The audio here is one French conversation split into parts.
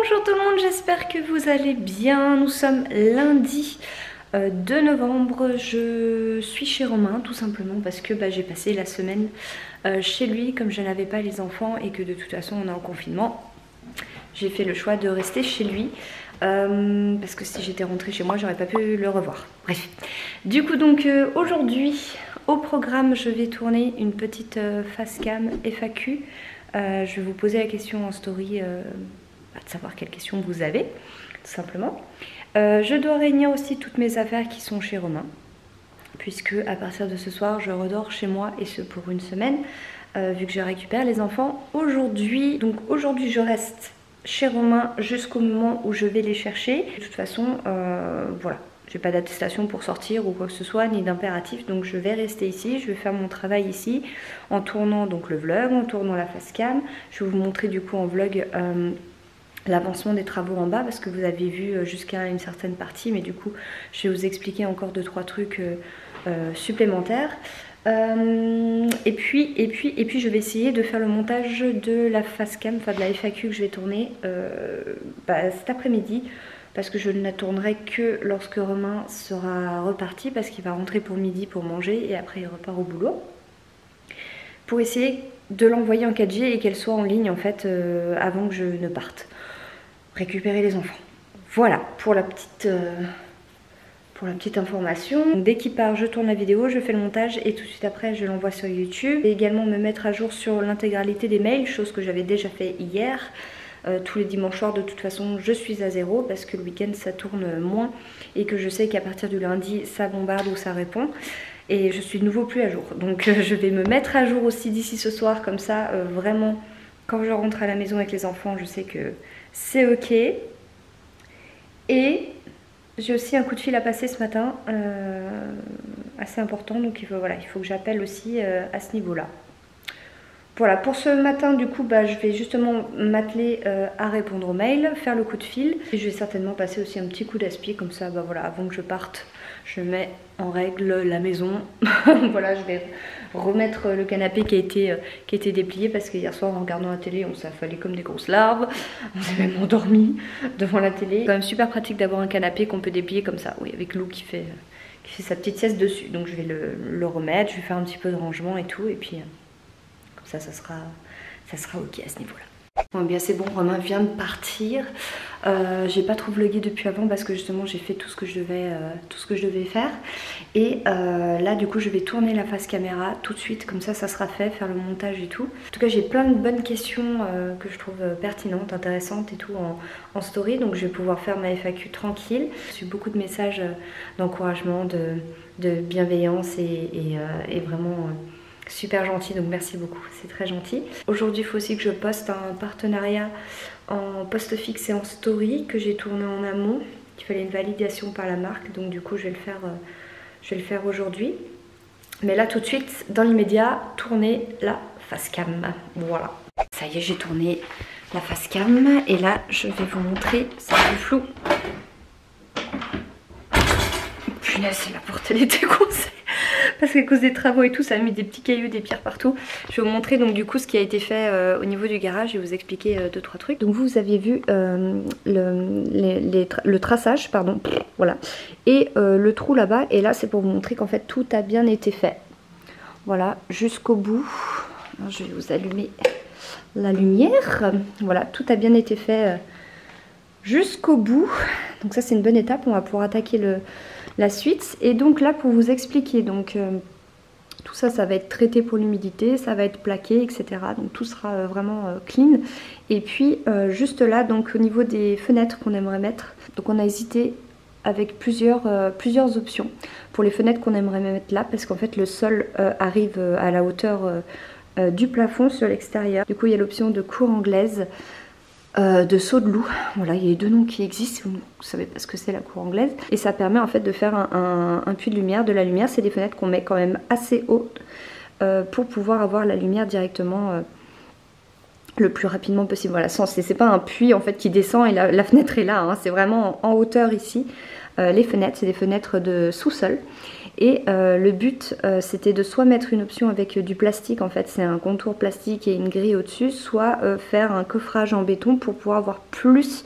Bonjour tout le monde, j'espère que vous allez bien. Nous sommes lundi 2 novembre. Je suis chez Romain tout simplement parce que j'ai passé la semaine chez lui comme je n'avais pas les enfants et que de toute façon on est en confinement. J'ai fait le choix de rester chez lui parce que si j'étais rentrée chez moi j'aurais pas pu le revoir. Bref, du coup donc aujourd'hui au programme je vais tourner une petite face cam FAQ. Je vais vous poser la question en story de savoir quelles questions vous avez, tout simplement. Je dois réunir aussi toutes mes affaires qui sont chez Romain, puisque à partir de ce soir, je redors chez moi et ce pour une semaine, vu que je récupère les enfants aujourd'hui. Donc aujourd'hui, je reste chez Romain jusqu'au moment où je vais les chercher. De toute façon, voilà. J'ai pas d'attestation pour sortir ou quoi que ce soit, ni d'impératif, donc je vais rester ici, je vais faire mon travail ici en tournant donc le vlog, en tournant la face cam. Je vais vous montrer du coup en vlog l'avancement des travaux en bas parce que vous avez vu jusqu'à une certaine partie, mais du coup je vais vous expliquer encore 2-3 trucs supplémentaires. Et puis je vais essayer de faire le montage de la face cam, enfin de la FAQ que je vais tourner cet après-midi. Parce que je ne la tournerai que lorsque Romain sera reparti, parce qu'il va rentrer pour midi pour manger et après il repart au boulot. Pour essayer de l'envoyer en 4G et qu'elle soit en ligne en fait avant que je ne parte. Récupérer les enfants. Voilà pour la petite information. Donc, dès qu'il part, je tourne la vidéo, je fais le montage et tout de suite après je l'envoie sur YouTube. Et également me mettre à jour sur l'intégralité des mails, chose que j'avais déjà fait hier. Tous les dimanches soirs de toute façon je suis à 0 parce que le week-end ça tourne moins et que je sais qu'à partir du lundi ça bombarde ou ça répond et je suis de nouveau plus à jour, donc je vais me mettre à jour aussi d'ici ce soir, comme ça vraiment quand je rentre à la maison avec les enfants je sais que c'est ok. Et j'ai aussi un coup de fil à passer ce matin assez important, donc il faut que j'appelle aussi à ce niveau là. Voilà, pour ce matin, du coup, je vais justement m'atteler à répondre aux mails, faire le coup de fil. Et je vais certainement passer aussi un petit coup d'aspi, comme ça, voilà, avant que je parte, je mets en règle la maison. Voilà, je vais remettre le canapé qui a été déplié, parce que hier soir, en regardant la télé, on s'est affalé comme des grosses larves. On s'est même endormi devant la télé. C'est quand même super pratique d'avoir un canapé qu'on peut déplier comme ça, oui, avec Lou qui fait sa petite sieste dessus. Donc je vais le remettre, je vais faire un petit peu de rangement et tout, et puis... ça sera ok à ce niveau là. Bon bien c'est bon, Romain vient de partir. J'ai pas trop vlogué depuis avant parce que justement j'ai fait tout ce que je devais faire. Et là du coup je vais tourner la face caméra tout de suite, comme ça sera fait, faire le montage et tout. En tout cas j'ai plein de bonnes questions que je trouve pertinentes, intéressantes et tout en story, donc je vais pouvoir faire ma FAQ tranquille. J'ai eu beaucoup de messages d'encouragement, de bienveillance et vraiment... super gentil, donc merci beaucoup, c'est très gentil. Aujourd'hui il faut aussi que je poste un partenariat en post fixe et en story que j'ai tourné en amont. Il fallait une validation par la marque, donc du coup je vais le faire aujourd'hui. Mais là tout de suite, dans l'immédiat, tourner la face cam. Voilà. Ça y est, j'ai tourné la face cam et là je vais vous montrer, c'est un peu flou. Punaise, la porte elle était coincée. Parce qu'à cause des travaux et tout, ça a mis des petits cailloux, des pierres partout. Je vais vous montrer donc du coup ce qui a été fait au niveau du garage et vous expliquer 2-3 trucs. Donc vous aviez vu le traçage, pardon, voilà, et le trou là-bas. Et là c'est pour vous montrer qu'en fait tout a bien été fait. Voilà, jusqu'au bout. Alors, je vais vous allumer la lumière. Voilà, tout a bien été fait jusqu'au bout. Donc ça c'est une bonne étape, on va pouvoir attaquer la suite. Et donc là pour vous expliquer, donc tout ça va être traité pour l'humidité, ça va être plaqué, etc. Donc tout sera vraiment clean. Et puis juste là, donc au niveau des fenêtres qu'on aimerait mettre, donc on a hésité avec plusieurs options pour les fenêtres qu'on aimerait mettre là, parce qu'en fait le sol arrive à la hauteur du plafond sur l'extérieur. Du coup il y a l'option de cour anglaise, de saut de loup. Voilà, il y a les deux noms qui existent, vous ne savez pas ce que c'est la cour anglaise. Et ça permet en fait de faire un puits de lumière. De la lumière, c'est des fenêtres qu'on met quand même assez hautes pour pouvoir avoir la lumière directement le plus rapidement possible. Voilà, c'est pas un puits en fait qui descend et la fenêtre est là, hein. C'est vraiment en hauteur ici. Les fenêtres, c'est des fenêtres de sous-sol. Et le but c'était de soit mettre une option avec du plastique, en fait c'est un contour plastique et une grille au-dessus, soit faire un coffrage en béton pour pouvoir avoir plus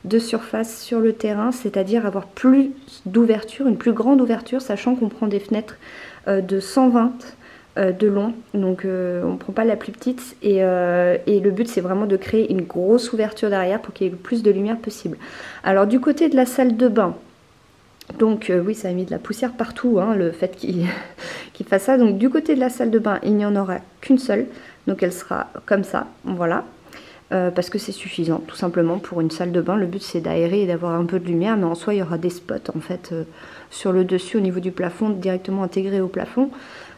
de surface sur le terrain, c'est-à-dire avoir plus d'ouverture, une plus grande ouverture, sachant qu'on prend des fenêtres de 120 de long, donc on ne prend pas la plus petite, et le but c'est vraiment de créer une grosse ouverture derrière pour qu'il y ait le plus de lumière possible. Alors du côté de la salle de bain, donc oui, ça a mis de la poussière partout, hein, le fait qu'il fasse ça. Donc du côté de la salle de bain, il n'y en aura qu'une seule, donc elle sera comme ça, voilà. Parce que c'est suffisant, tout simplement, pour une salle de bain. Le but c'est d'aérer et d'avoir un peu de lumière, mais en soi il y aura des spots en fait sur le dessus au niveau du plafond, directement intégrés au plafond.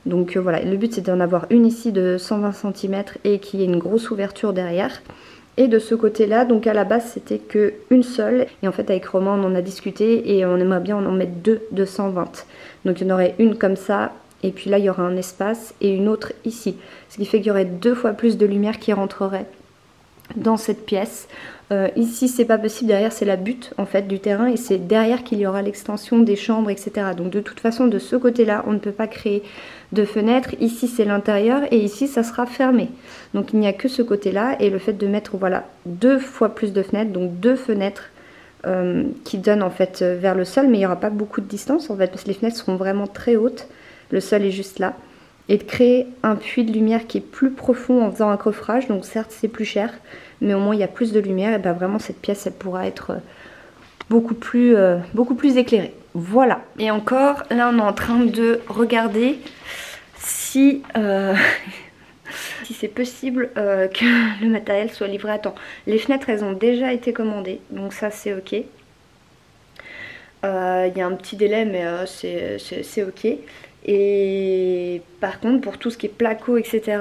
Donc voilà, le but c'est d'en avoir une ici de 120 cm et qu'il y ait une grosse ouverture derrière. Et de ce côté-là, donc à la base c'était qu'une seule. Et en fait avec Romain on en a discuté et on aimerait bien en mettre deux de 120. Donc il y en aurait une comme ça. Et puis là il y aura un espace et une autre ici. Ce qui fait qu'il y aurait 2 fois plus de lumière qui rentrerait dans cette pièce. Ici c'est pas possible, derrière c'est la butte en fait du terrain et c'est derrière qu'il y aura l'extension des chambres, etc. Donc de toute façon de ce côté là on ne peut pas créer de fenêtre. Ici c'est l'intérieur et ici ça sera fermé, donc il n'y a que ce côté là. Et le fait de mettre voilà 2 fois plus de fenêtres, donc 2 fenêtres qui donnent en fait vers le sol, mais il n'y aura pas beaucoup de distance en fait parce que les fenêtres seront vraiment très hautes, le sol est juste là. Et de créer un puits de lumière qui est plus profond en faisant un coffrage, donc certes c'est plus cher, mais au moins il y a plus de lumière, et ben vraiment cette pièce elle pourra être beaucoup plus éclairée. Voilà. Et encore, là on est en train de regarder si, si c'est possible que le matériel soit livré à temps. Les fenêtres elles ont déjà été commandées, donc ça c'est ok. Il y a un petit délai mais c'est ok. Et par contre pour tout ce qui est placo etc,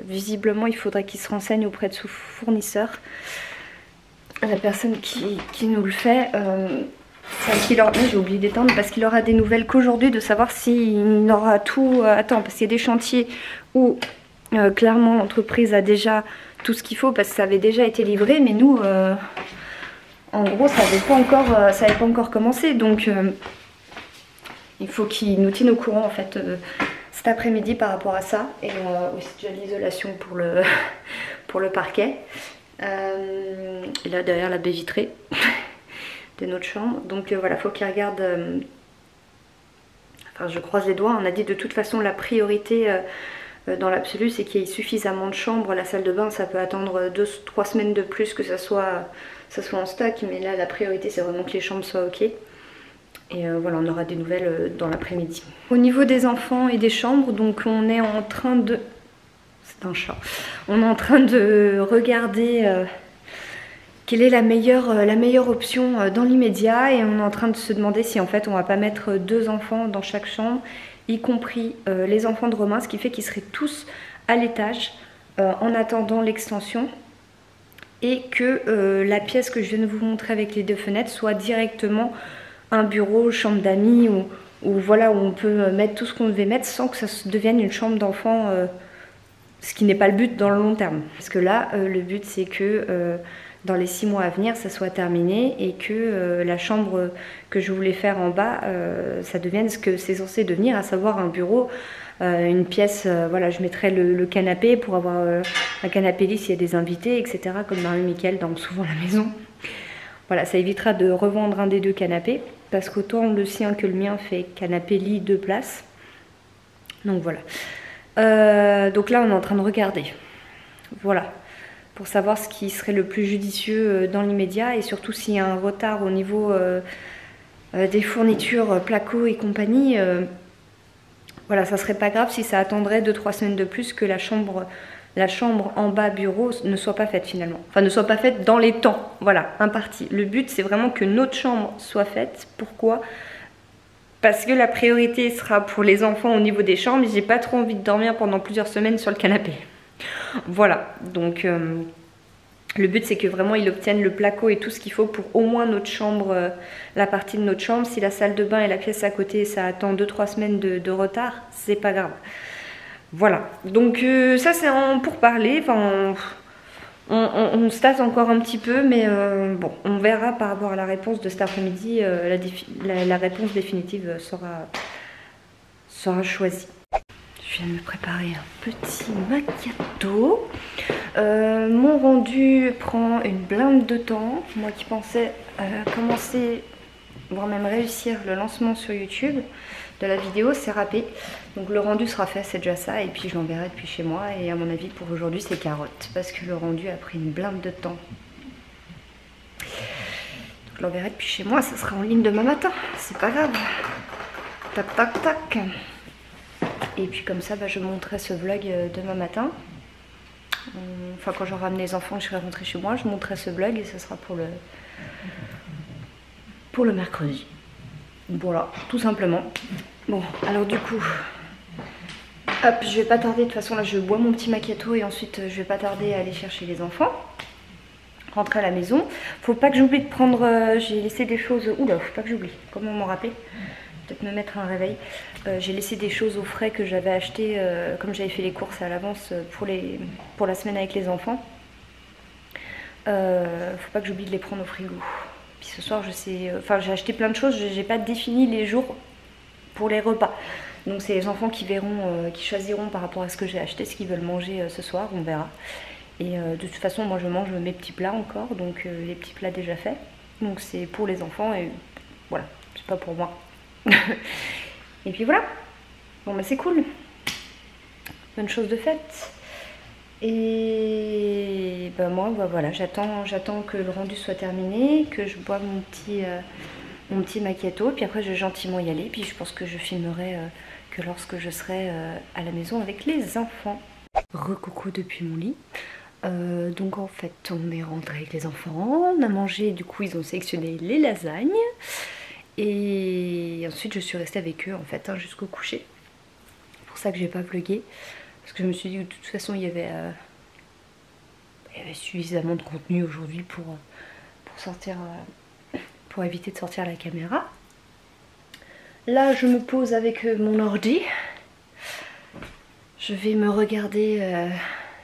visiblement il faudrait qu'il se renseigne auprès de son fournisseur, la personne qui nous le fait, j'ai oublié d'éteindre parce qu'il aura des nouvelles qu'aujourd'hui, de savoir s'il aura tout à temps, parce qu'il y a des chantiers où clairement l'entreprise a déjà tout ce qu'il faut parce que ça avait déjà été livré, mais nous en gros ça n'avait pas encore commencé, donc il faut qu'il nous tienne au courant en fait cet après-midi par rapport à ça. Et aussi déjà l'isolation pour le parquet. Et là derrière la baie vitrée de notre chambre. Donc voilà, faut qu'il regarde. Enfin je croise les doigts, on a dit de toute façon la priorité dans l'absolu c'est qu'il y ait suffisamment de chambres. La salle de bain ça peut attendre 2-3 semaines de plus que ça soit en stock. Mais là la priorité c'est vraiment que les chambres soient ok. Et voilà, on aura des nouvelles dans l'après-midi. Au niveau des enfants et des chambres, donc on est en train de... C'est un chat. On est en train de regarder quelle est la meilleure option dans l'immédiat. Et on est en train de se demander si en fait on va pas mettre 2 enfants dans chaque chambre, y compris les enfants de Romain, ce qui fait qu'ils seraient tous à l'étage en attendant l'extension. Et que la pièce que je viens de vous montrer avec les 2 fenêtres soit directement un bureau, chambre d'amis, où voilà, où on peut mettre tout ce qu'on devait mettre sans que ça devienne une chambre d'enfant, ce qui n'est pas le but dans le long terme. Parce que là, le but c'est que dans les 6 mois à venir, ça soit terminé et que la chambre que je voulais faire en bas, ça devienne ce que c'est censé devenir, à savoir un bureau, une pièce, voilà, je mettrais le canapé pour avoir un canapé lit s'il y a des invités, etc. comme Marie-Michel dans Souvent la maison. Voilà, ça évitera de revendre un des 2 canapés, parce qu'autant le sien que le mien fait canapé-lit 2 places. Donc voilà. Donc là, on est en train de regarder. Voilà. Pour savoir ce qui serait le plus judicieux dans l'immédiat, et surtout s'il y a un retard au niveau des fournitures, placo et compagnie. Voilà, ça serait pas grave si ça attendrait 2-3 semaines de plus que la chambre en bas bureau ne soit pas faite finalement. Enfin, ne soit pas faite dans les temps, voilà, imparti. Le but, c'est vraiment que notre chambre soit faite. Pourquoi? Parce que la priorité sera pour les enfants au niveau des chambres. J'ai pas trop envie de dormir pendant plusieurs semaines sur le canapé. Voilà, donc le but, c'est que vraiment, il obtienne le placo et tout ce qu'il faut pour au moins notre chambre, la partie de notre chambre. Si la salle de bain et la pièce à côté, ça attend 2-3 semaines de retard, c'est pas grave. Voilà, donc ça c'est pour parler, enfin on se tâte encore un petit peu, mais bon, on verra par rapport à la réponse de cet après-midi, la réponse définitive sera choisi. Je viens de me préparer un petit macchiato. Mon rendu prend une blinde de temps. Moi qui pensais commencer, voire même réussir le lancement sur YouTube de la vidéo, c'est râpé. Donc le rendu sera fait, c'est déjà ça. Et puis je l'enverrai depuis chez moi. Et à mon avis pour aujourd'hui c'est carottes. Parce que le rendu a pris une blinde de temps. Donc je l'enverrai depuis chez moi, ça sera en ligne demain matin. C'est pas grave. Tac tac tac. Et puis comme ça, je montrerai ce vlog demain matin. Enfin quand j'aurai ramené les enfants, que je serai rentrée chez moi, je montrerai ce vlog et ce sera pour le mercredi. Voilà, tout simplement. Bon, alors du coup, hop, je vais pas tarder, de toute façon là je bois mon petit macchiato et ensuite je vais pas tarder à aller chercher les enfants. Rentrer à la maison. Faut pas que j'oublie de prendre, j'ai laissé des choses, oula, faut pas que j'oublie, comment m'en rappeler? Peut-être me mettre un réveil. J'ai laissé des choses au frais que j'avais acheté comme j'avais fait les courses à l'avance pour la semaine avec les enfants. Faut pas que j'oublie de les prendre au frigo. Puis ce soir je sais, enfin j'ai acheté plein de choses, j'ai pas défini les jours pour les repas. Donc c'est les enfants qui verront, qui choisiront par rapport à ce que j'ai acheté, ce qu'ils veulent manger ce soir, on verra. Et de toute façon moi je mange mes petits plats encore, donc les petits plats déjà faits. Donc c'est pour les enfants et voilà, c'est pas pour moi. Et puis voilà. Bon bah c'est cool. Bonne chose de faite. Et bah moi bah voilà, j'attends que le rendu soit terminé, que je boive mon petit macchiato, puis après je vais gentiment y aller, puis je pense que je filmerai que lorsque je serai à la maison avec les enfants. Recoucou depuis mon lit. Donc en fait on est rentré avec les enfants, on a mangé, du coup ils ont sélectionné les lasagnes. Et ensuite je suis restée avec eux en fait jusqu'au coucher. C'est pour ça que j'ai pas vlogué. Parce que je me suis dit que de toute façon il y avait suffisamment de contenu aujourd'hui pour sortir, pour éviter de sortir la caméra. Là je me pose avec mon ordi. Je vais me regarder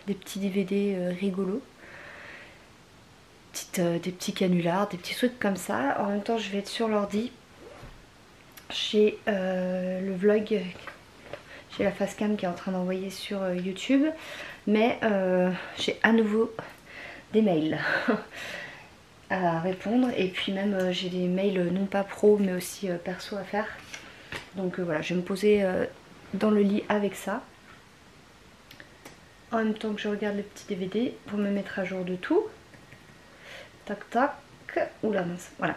des petits DVD rigolos. Des petits canulars, des petits trucs comme ça. En même temps je vais être sur l'ordi. J'ai le vlog, j'ai la facecam qui est en train d'envoyer sur YouTube, mais j'ai à nouveau des mails à répondre, et puis même j'ai des mails non pas pro mais aussi perso à faire. Donc voilà, je vais me poser dans le lit avec ça, en même temps que je regarde le petit DVD pour me mettre à jour de tout. Tac tac, oula mince, voilà.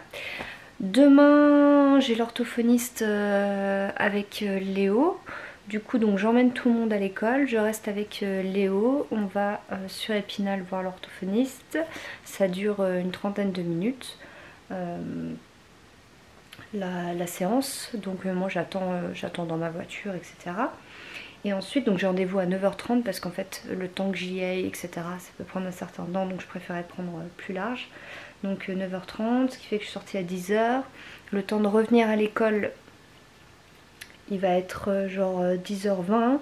Demain j'ai l'orthophoniste avec Léo. Du coup donc j'emmène tout le monde à l'école, je reste avec Léo, on va sur Épinal voir l'orthophoniste. Ça dure une trentaine de minutes la séance, donc moi j'attends dans ma voiture, etc. Et ensuite donc j'ai rendez-vous à 9h30 parce qu'en fait le temps que j'y aille, etc. ça peut prendre un certain temps, donc je préférais prendre plus large. Donc 9h30, ce qui fait que je suis sortie à 10h. Le temps de revenir à l'école, il va être genre 10h20.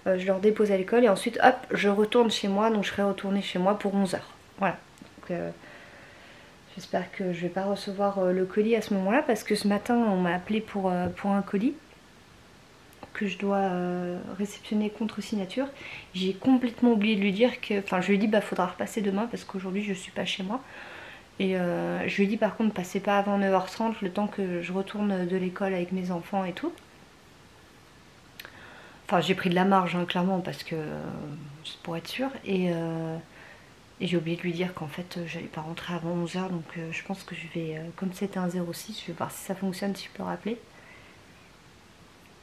Je leur dépose à l'école et ensuite hop, je retourne chez moi. Donc je serai retournée chez moi pour 11h. Voilà. Donc j'espère que je vais pas recevoir le colis à ce moment-là, parce que ce matin on m'a appelé pour un colis que je dois réceptionner contre signature. J'ai complètement oublié de lui dire que... Enfin je lui ai dit bah faudra repasser demain parce qu'aujourd'hui je suis pas chez moi. Et je lui ai dit par contre passez pas avant 9h30, le temps que je retourne de l'école avec mes enfants et tout. Enfin j'ai pris de la marge clairement parce que c'est pour être sûr. Et j'ai oublié de lui dire qu'en fait j'allais pas rentrer avant 11h. Donc je pense que je vais, comme c'était un 06, je vais voir si ça fonctionne, si je peux rappeler.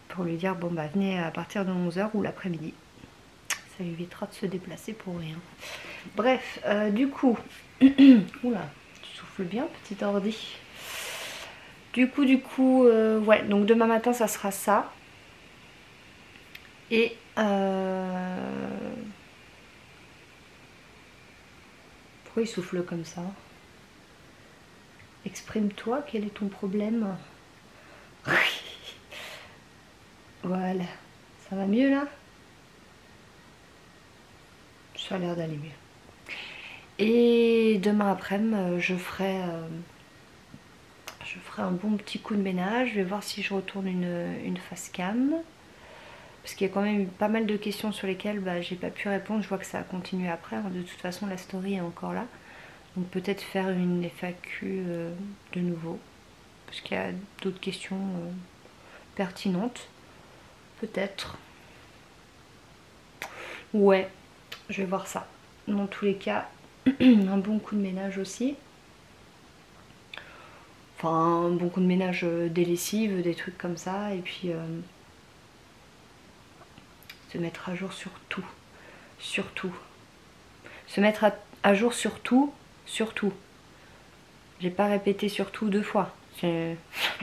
Pour lui dire bon bah venez à partir de 11h ou l'après-midi. Ça lui évitera de se déplacer pour rien. Bref, du coup... Oula, tu souffles bien petit ordi. Du coup, ouais, donc demain matin ça sera ça. Et pourquoi il souffle comme ça? Exprime-toi, quel est ton problème? Voilà, ça va mieux là? Ça a l'air d'aller mieux. Et demain après-midi, je ferai un bon petit coup de ménage. Je vais voir si je retourne une face cam. parce qu'il y a quand même eu pas mal de questions sur lesquelles j'ai pas pu répondre. Je vois que ça a continué après, de toute façon la story est encore là. Donc peut-être faire une FAQ de nouveau, parce qu'il y a d'autres questions pertinentes. Peut-être. Ouais, je vais voir ça. Dans tous les cas, un bon coup de ménage aussi. Enfin, un bon coup de ménage des lessives, des trucs comme ça. Et puis se mettre à jour sur tout. Surtout. Se mettre à jour sur tout. Surtout. J'ai pas répété surtout 2 fois. Ouais.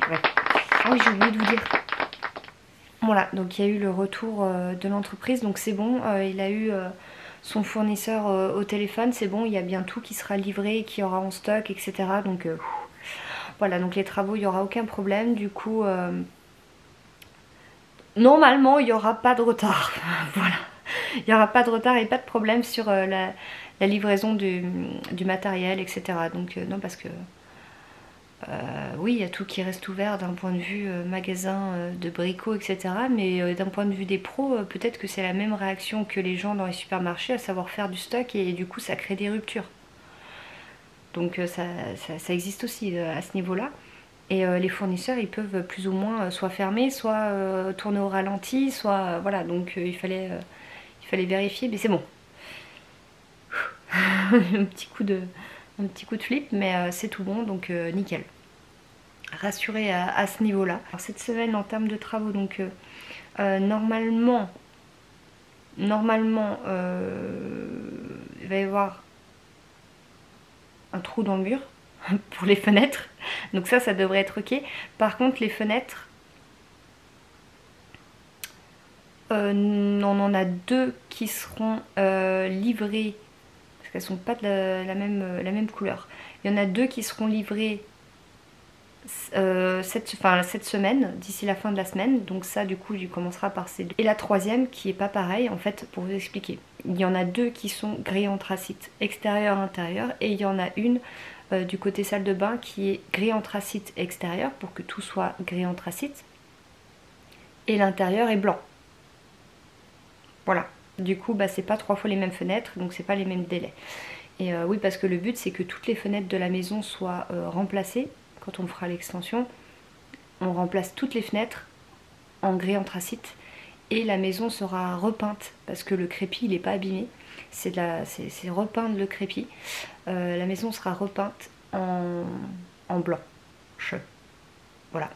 Ah oui, j'ai oublié de vous dire. Voilà, donc il y a eu le retour de l'entreprise. Donc c'est bon, il a eu son fournisseur au téléphone. C'est bon, il y a bien tout qui sera livré, qui aura en stock, etc. Donc voilà, donc les travaux, il n'y aura aucun problème. Du coup, normalement, il n'y aura pas de retard. Voilà. Il n'y aura pas de retard et pas de problème sur la livraison du matériel, etc. Donc non, parce que oui, il y a tout qui reste ouvert d'un point de vue magasin de bricots, etc. Mais d'un point de vue des pros, peut-être que c'est la même réaction que les gens dans les supermarchés, à savoir faire du stock, et du coup ça crée des ruptures. Donc ça existe aussi à ce niveau-là. Et les fournisseurs, ils peuvent plus ou moins soit fermer, soit tourner au ralenti, soit voilà. Donc il fallait vérifier, mais c'est bon. un petit coup de flip, mais c'est tout bon, donc nickel. Rassurée à ce niveau-là. Alors cette semaine en termes de travaux, donc normalement, il va y avoir un trou dans le mur pour les fenêtres. Donc ça devrait être ok. Par contre, les fenêtres, on en a 2 qui seront livrées, parce qu'elles sont pas de la même couleur. Il y en a 2 qui seront livrées cette semaine, d'ici la fin de la semaine. Donc ça, du coup, il commencera par ces 2. Et la troisième qui est pas pareil, en fait, pour vous expliquer. Il y en a 2 qui sont gris anthracite extérieur intérieur, et il y en a une du côté salle de bain qui est gris anthracite extérieur, pour que tout soit gris anthracite, et l'intérieur est blanc. Voilà. Du coup, c'est pas 3 fois les mêmes fenêtres, donc c'est pas les mêmes délais. Et oui, parce que le but, c'est que toutes les fenêtres de la maison soient remplacées. Quand on fera l'extension, on remplace toutes les fenêtres en gris anthracite, et la maison sera repeinte, parce que le crépi il n'est pas abîmé, c'est repeindre le crépi. La maison sera repeinte en blanc. Voilà.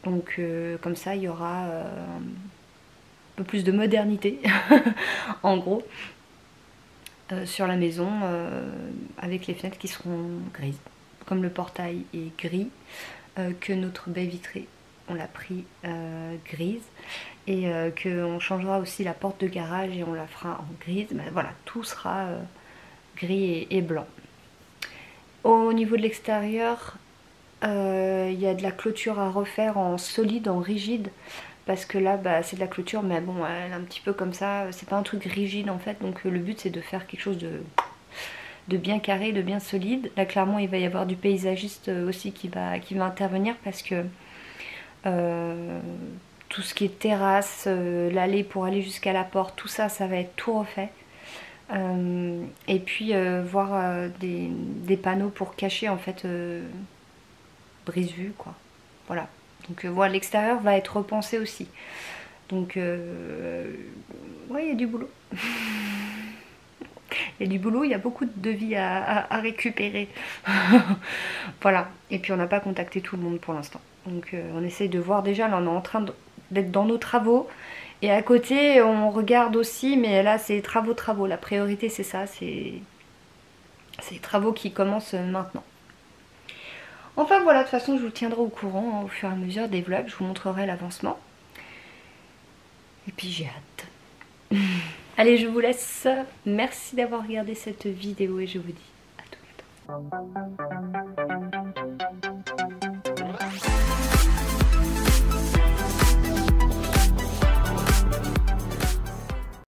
Donc comme ça il y aura un peu plus de modernité en gros sur la maison, avec les fenêtres qui seront grises. Comme le portail est gris, que notre baie vitrée, on l'a pris grise, et qu'on changera aussi la porte de garage et on la fera en grise. Voilà, tout sera gris et blanc. Au niveau de l'extérieur, il y a de la clôture à refaire en solide, en rigide, parce que là c'est de la clôture, mais bon, elle est un petit peu comme ça, c'est pas un truc rigide en fait, donc le but c'est de faire quelque chose de bien carré, de bien solide. Là clairement il va y avoir du paysagiste aussi qui va intervenir, parce que tout ce qui est terrasse, l'allée pour aller jusqu'à la porte, tout ça, ça va être tout refait. Et puis voir des panneaux pour cacher en fait brise-vue, quoi. Voilà. Donc voilà, l'extérieur va être repensé aussi. Donc ouais, il y a du boulot. Il y a du boulot, il y a beaucoup de devis à récupérer. Voilà. Et puis on n'a pas contacté tout le monde pour l'instant. Donc on essaye de voir déjà, là on est en train d'être dans nos travaux. Et à côté on regarde aussi, mais là c'est travaux. La priorité c'est ça, c'est les travaux qui commencent maintenant. Enfin voilà, de toute façon je vous tiendrai au courant au fur et à mesure des vlogs, je vous montrerai l'avancement. Et puis j'ai hâte. Allez, je vous laisse. Merci d'avoir regardé cette vidéo et je vous dis à tout bientôt.